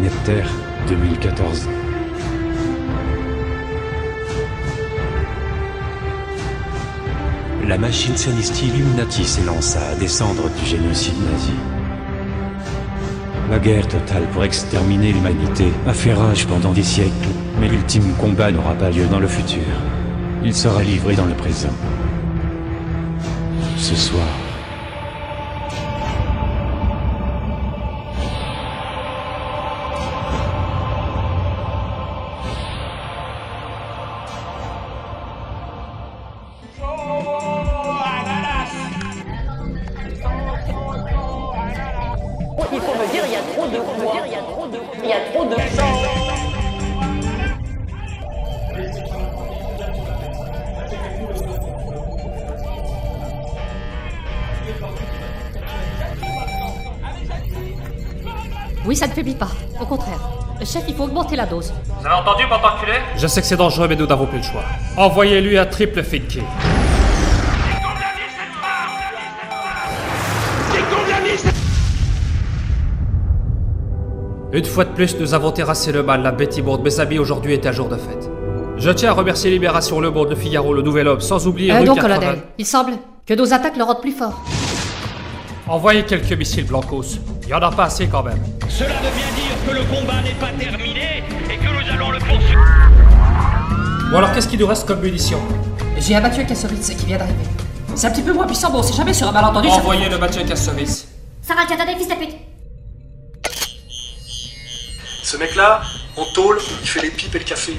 planète Terre, 2014. La machine sioniste Illuminati s'élance à descendre du génocide nazi. La guerre totale pour exterminer l'humanité a fait rage pendant des siècles, mais l'ultime combat n'aura pas lieu dans le futur. Il sera livré dans le présent. Ce soir. Il faut me dire, il y a trop de quoi, il y a trop de sang. Oui, ça ne faiblit pas. Au contraire. Chef, il faut augmenter la dose. Vous avez entendu, bande d'enculés? Je sais que c'est dangereux, mais nous n'avons plus le choix. Envoyez-lui un triple feed kill. Une fois de plus, nous avons terrassé le mal, la bête immonde. Mes amis, aujourd'hui est un jour de fête. Je tiens à remercier Libération, Le Monde, Le Figaro, Le Nouvel Homme, sans oublier Rue Donc, 80. colonel, il semble que nos attaques le rendent plus fort. Envoyez quelques missiles Blancos. Il y en a pas assez quand même. Cela veut bien dire que le combat n'est pas terminé et que nous allons le poursuivre. Bon alors, qu'est-ce qu'il nous reste comme munitions? J'ai abattu un Kassovitz qui vient d'arriver. C'est un petit peu moins puissant, mais on sait jamais sur un malentendu. Envoyez le Mathieu Kassovitz. Sarah, attendez, fils de pute. Ce mec-là, en tôle, il fait les pipes et le café.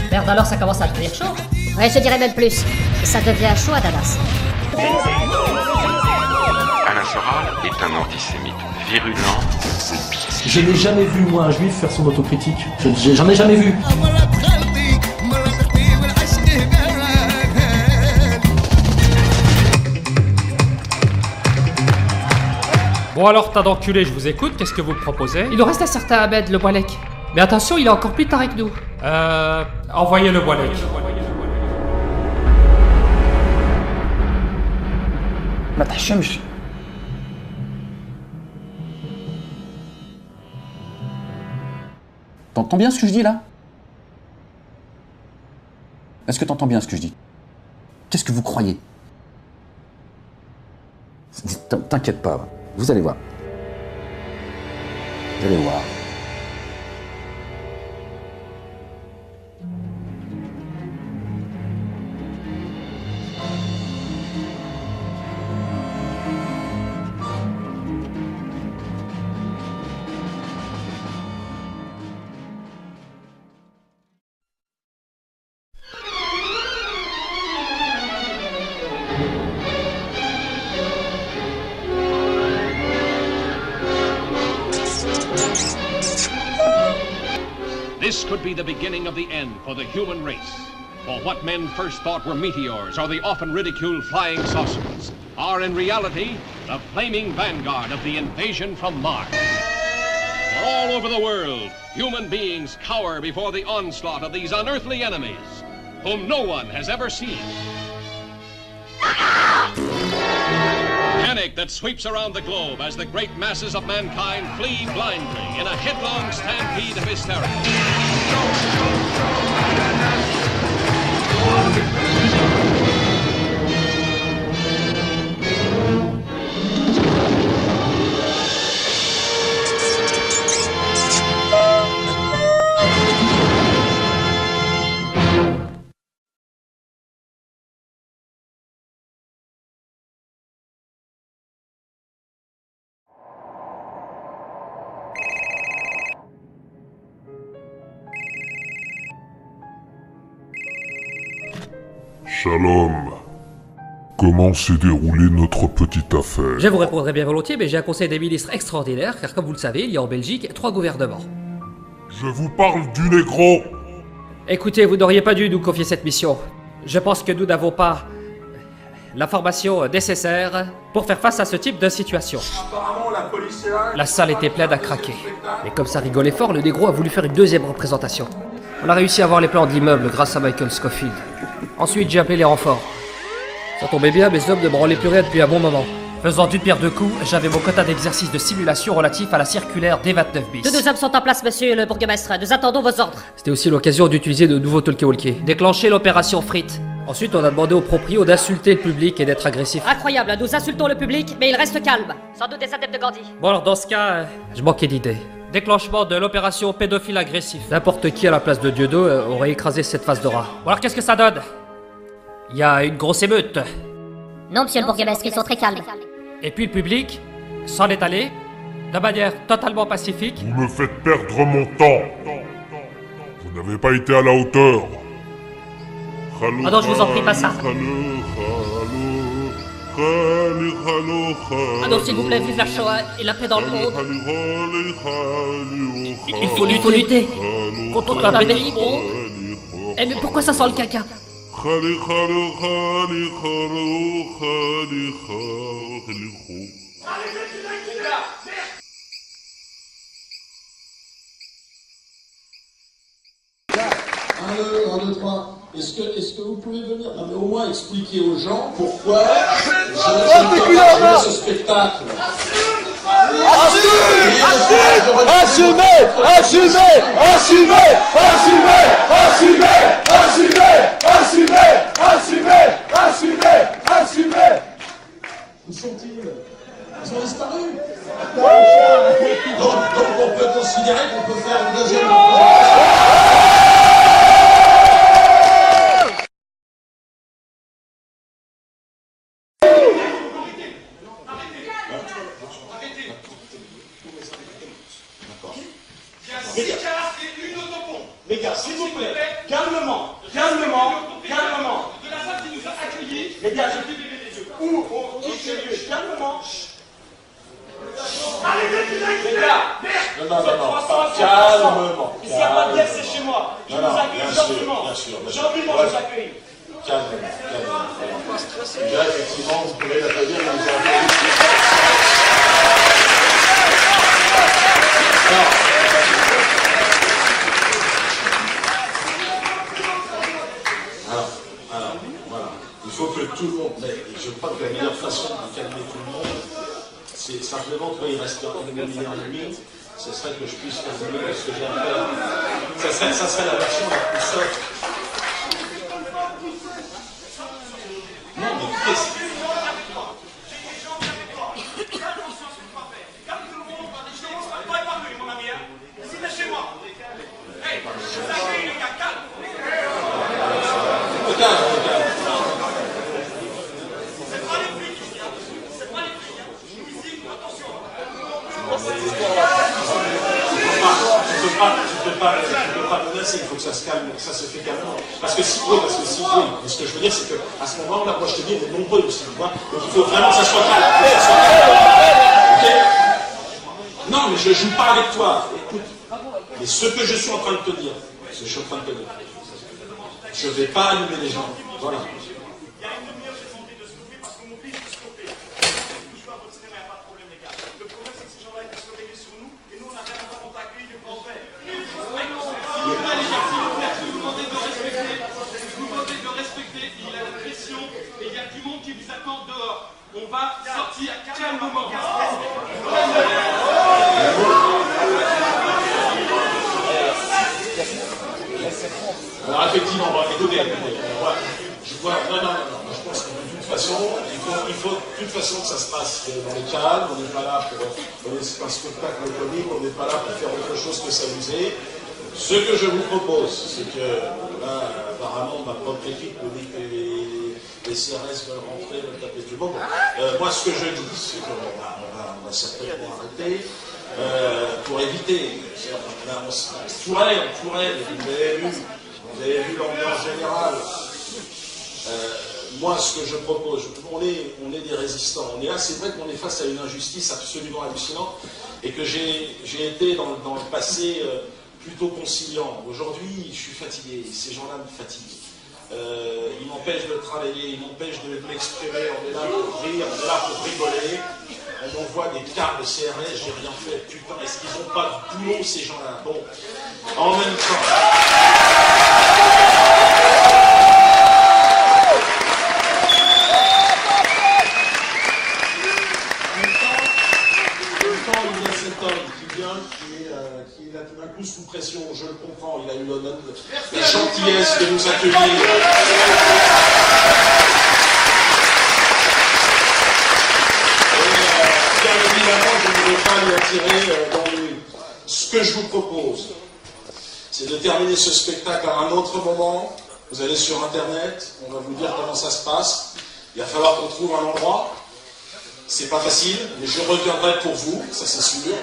Merde, alors ça commence à devenir chaud. Ouais, je dirais même plus. Ça devient chaud à Dallas. Alain Soral est un antisémite virulent. Je n'ai jamais vu, moi, un juif faire son autocritique. J'en ai jamais vu. Bon alors, tas d'enculés, je vous écoute, qu'est-ce que vous proposez? Il nous reste un certain Ahmed, le Boilek. Mais attention, il est encore plus taré que nous. Envoyez le Boilek. ما تحشمش. T'entends bien ce que je dis là? Est-ce que t'entends bien ce que je dis? Qu'est-ce que vous croyez? T'inquiète pas, vous allez voir. Vous allez voir. This could be the beginning of the end for the human race. For what men first thought were meteors or the often ridiculed flying saucers are in reality the flaming vanguard of the invasion from Mars. All over the world, human beings cower before the onslaught of these unearthly enemies, whom no one has ever seen. Panic that sweeps around the globe as the great masses of mankind flee blindly in a headlong stampede of hysteria. Shalom. Comment s'est déroulée notre petite affaire? Je vous répondrai bien volontiers, mais j'ai un conseil des ministres extraordinaire, car comme vous le savez, il y a en Belgique 3 gouvernements. Je vous parle du négro. Écoutez, vous n'auriez pas dû nous confier cette mission. Je pense que nous n'avons pas la formation nécessaire pour faire face à ce type de situation. Apparemment, la police est là. La salle était pleine à craquer. Mais comme ça rigolait fort, le négro a voulu faire une deuxième représentation. On a réussi à avoir les plans de l'immeuble grâce à Michael Scofield. Ensuite, j'ai appelé les renforts. Ça tombait bien, mes hommes ne branlaient plus rien depuis un bon moment. Faisant d'une pierre deux coups, j'avais mon quota d'exercices de simulation relatif à la circulaire D29 bis. Tous nos hommes sont en place, monsieur le bourgmestre. Nous attendons vos ordres. C'était aussi l'occasion d'utiliser de nouveaux talkie-walkie. Déclencher l'opération Frites. Ensuite, on a demandé aux proprios d'insulter le public et d'être agressif. Incroyable, nous insultons le public, mais il reste calme. Sans doute des adeptes de Gandhi. Bon alors dans ce cas, je manquais d'idées. Déclenchement de l'opération pédophile agressif. N'importe qui à la place de Dieudo aurait écrasé cette face de rat. Bon alors qu'est-ce que ça donne? Il y a une grosse émeute. Non, monsieur le bourgmestre, ils sont très calmes. Et puis le public s'en est allé de manière totalement pacifique. Vous me faites perdre mon temps. Vous n'avez pas été à la hauteur. Ah non, je vous en prie, pas ça. Ah non, s'il vous plaît, vive la Shoah et la paix dans le monde. Il faut lutter contre la Betty Bond. Eh mais pourquoi ça sent le caca? Un, deux, trois. Est-ce que vous pouvez venir mais au moins expliquer aux gens pourquoi je ne peux pas jouer ce spectacle? Assumez. Où sont-ils? Ils ont disparu. Donc on peut considérer qu'on peut faire une deuxième représentation. Les gars, s'il vous plaît, calmement. De la femme qui nous a accueillis. Les gars, où on quitte ce lieu, calmement. Allez, les gars, non, calmement. S'il n'y a pas de guerre, c'est chez moi. Je vous accueille gentiment. Gentiment, je vous accueille. Calmement. Déjà, effectivement, vous pouvez l'applaudir et vous accueillir. Il faut que tout le monde, mais je crois que la meilleure façon de calmer tout le monde, c'est simplement qu'il reste une demi-heure et demie, ce serait que je puisse terminer ce que j'ai à faire. Ça serait la version la plus soft. Non, mais qu'est-ce que... Tu peux pas menacer, il faut que ça se calme, ça se fait calmement. Parce que si, mais ce que je veux dire, c'est qu'à ce moment-là, moi je te dis, on est nombreux aussi, tu vois. Donc il faut vraiment que ça soit calme. Okay. Non, mais je joue pas avec toi. Écoute, mais ce que je suis en train de te dire, je vais pas allumer les gens. Voilà. On va sortir calmement. Alors effectivement, écoutez, je pense que de toute façon, il faut de toute façon que ça se passe dans les calmes, on n'est pas là pour un spectacle comique, on n'est pas là pour faire autre chose que s'amuser. Ce que je vous propose, c'est que là, apparemment, ma propre équipe me dit que les CRS veulent rentrer, veulent taper tout le monde. Moi, ce que je dis, c'est qu'on va certainement arrêter pour éviter. On pourrait, vous avez vu l'ambiance générale. Moi, ce que je propose, on est des résistants. On est là, c'est vrai qu'on est face à une injustice absolument hallucinante et que j'ai été dans le passé plutôt conciliant. Aujourd'hui, je suis fatigué. Ces gens-là me fatiguent. Ils m'empêchent de travailler, ils m'empêchent de m'exprimer. On est là pour rire, on est là pour rigoler. On m'envoie des cartes de CRS, j'ai rien fait. Putain, est-ce qu'ils n'ont pas de boulot, ces gens-là? Bon, en même temps... Todd qui vient, qui est là tout d'un coup sous pression, je le comprends, il a eu la gentillesse de nous accueillir. Bien évidemment, je ne vais pas lui attirer dans le... Ce que je vous propose, c'est de terminer ce spectacle à un autre moment. Vous allez sur Internet, on va vous dire comment ça se passe. Il va falloir qu'on trouve un endroit. C'est pas facile, mais je reviendrai pour vous, ça c'est sûr.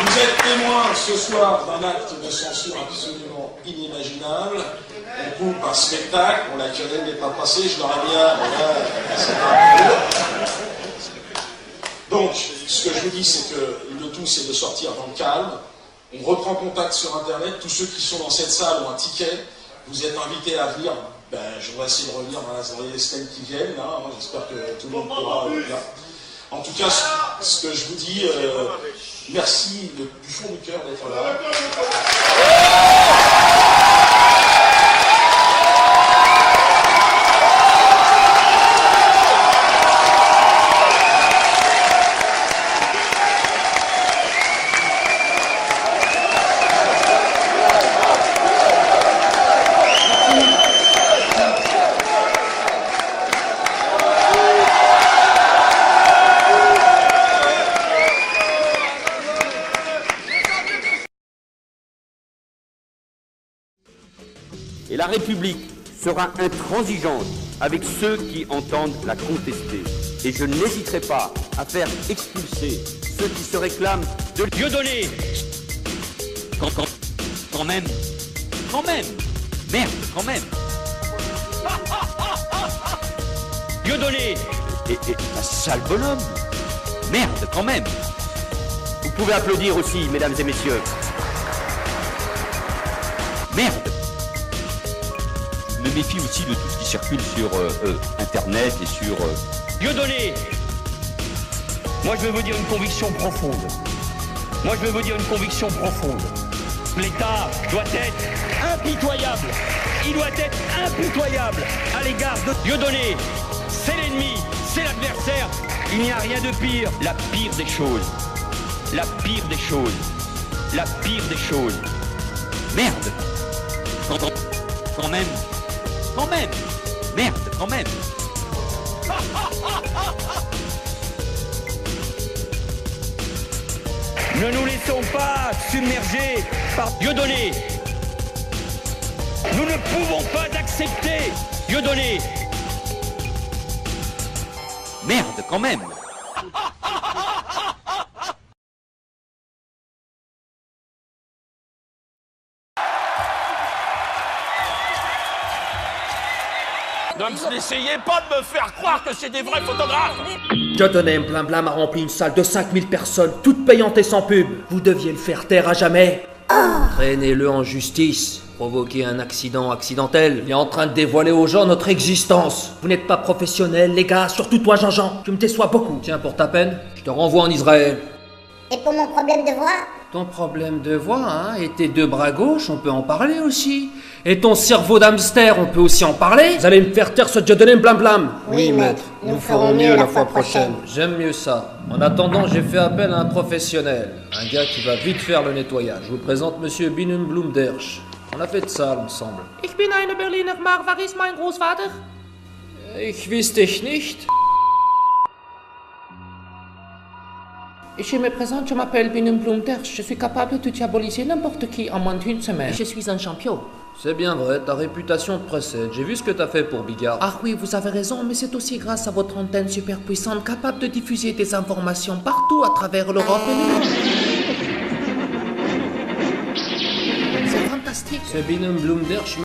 Vous êtes témoin ce soir d'un acte de censure absolument inimaginable. On coupe un spectacle, on la querelle n'est pas passée, je l'aurais bien. Donc, ce que je vous dis, c'est que le tout, c'est de sortir dans le calme. On reprend contact sur Internet. Tous ceux qui sont dans cette salle ont un ticket. Vous êtes invités à venir. Je vais essayer de revenir dans les semaines qui viennent. Là. J'espère que tout le monde pourra venir. En tout cas, ce que je vous dis, merci du fond du cœur d'être là. Et la République sera intransigeante avec ceux qui entendent la contester. Et je n'hésiterai pas à faire expulser ceux qui se réclament de Dieudonné. Quand même. Merde, quand même. Dieudonné. Et un sale bonhomme. Merde, quand même. Vous pouvez applaudir aussi, mesdames et messieurs. Merde. Je me méfie aussi de tout ce qui circule sur Internet et sur... Dieudonné. Moi, je vais vous dire une conviction profonde. L'État doit être impitoyable. Il doit être impitoyable à l'égard de Dieudonné. C'est l'ennemi, c'est l'adversaire. Il n'y a rien de pire. La pire des choses. Merde. Quand même. Merde, quand même. Ne nous laissons pas submerger par Dieudonné. Nous ne pouvons pas accepter Dieudonné. Merde, quand même. N'essayez pas de me faire croire que c'est des vrais photographes. Dieudonné Blablam a rempli une salle de 5000 personnes, toutes payantes et sans pub. Vous deviez le faire taire à jamais. Traînez-le en justice. Provoquer un accident accidentel. Il est en train de dévoiler aux gens notre existence. Vous n'êtes pas professionnels, les gars, surtout toi, Jean-Jean. Tu me déçois beaucoup. Tiens, pour ta peine, je te renvoie en Israël. Et pour mon problème de voix? Ton problème de voix, hein, et tes deux bras gauches, on peut en parler aussi. Et ton cerveau d'hamster, on peut aussi en parler. Vous allez me faire taire ce Dieudonné Blablam. Oui, maître. Nous ferons mieux la fois prochaine. J'aime mieux ça. En attendant, j'ai fait appel à un professionnel. Un gars qui va vite faire le nettoyage. Je vous présente Monsieur Binnen Blumdersch. On a fait de ça, il me semble. Ich bin eine Berliner Mar, waar ist mein Großvater? Ich weiß dich nicht. Je me présente, je m'appelle Binnen Blumdersch. Je suis capable de diaboliser n'importe qui en moins d'une semaine. Je suis un champion. C'est bien vrai, ta réputation te précède. J'ai vu ce que t'as fait pour Bigard. Ah oui, vous avez raison, mais c'est aussi grâce à votre antenne super puissante capable de diffuser des informations partout à travers l'Europe et le monde. C'est fantastique. C'est Binnen Blumdersch.